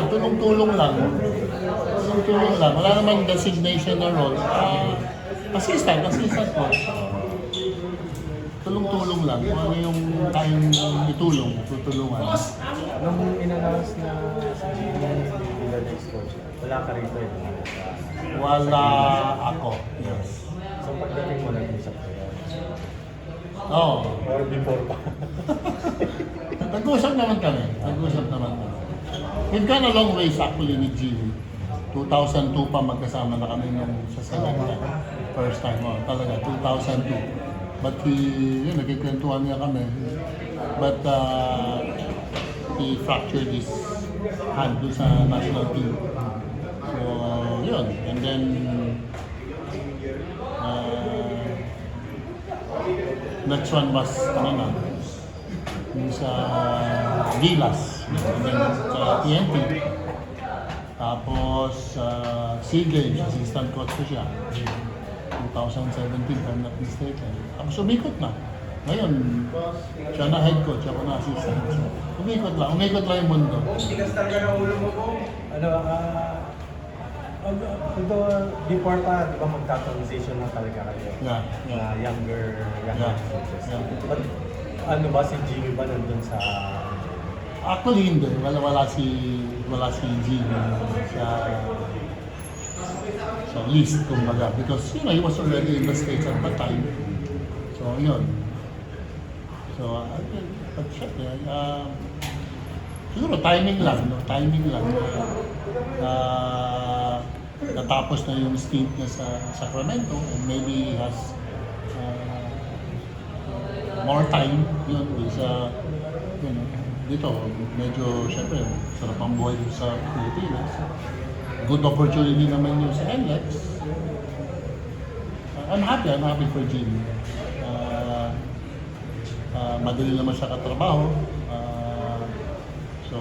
tulong-tulong lang. Tulong-tulong lang. Wala namang designation na role. Assistant coach. Tulong-tulong lang. Kung ano yung kayang itulong, tutulungan. Nung in-announce na si Jimmy bilang next coach, wala ka rito eh. Wala ako. Yes. So pagdating mo nag-usap kayo? Oo. Or before pa? Nag-usap naman kami. We've gone a long ways actually with Jimmy. 2002 pa magkasama na kami nung sa Selecta. First time, talaga, 2002. But nagkikwentuhan niya kami. But he fractured his hand doon sa national team. So, yun. And then, next one was, yung sa Gilas. And then sa TNT. Tapos, SEA Games, assistant coach ko siya. 2017, if I'm not mistaken. Tapos umikot na. Ngayon, siya na head coach, ako na assistant. So, umikot lang yung mundo. Although before pa, di ba magka-conversation na talaga kayo? Yeah. Younger coaches. Yeah. But ano ba, si Jimmy ba nandun sa... Actually, hindi. Wala si Jimmy sa list, kumbaga. Because, he was already in the States at that time. So, yun. So, but syempre, siguro timing lang. Natapos na yung stint niya sa Sacramento and maybe he has more time yun sa dito medyo syempre sarap ang buhay dito sa Pilipinas. Good opportunity naman yun sa NLEX. I'm happy for Jimmy. Madali naman siya katrabaho. So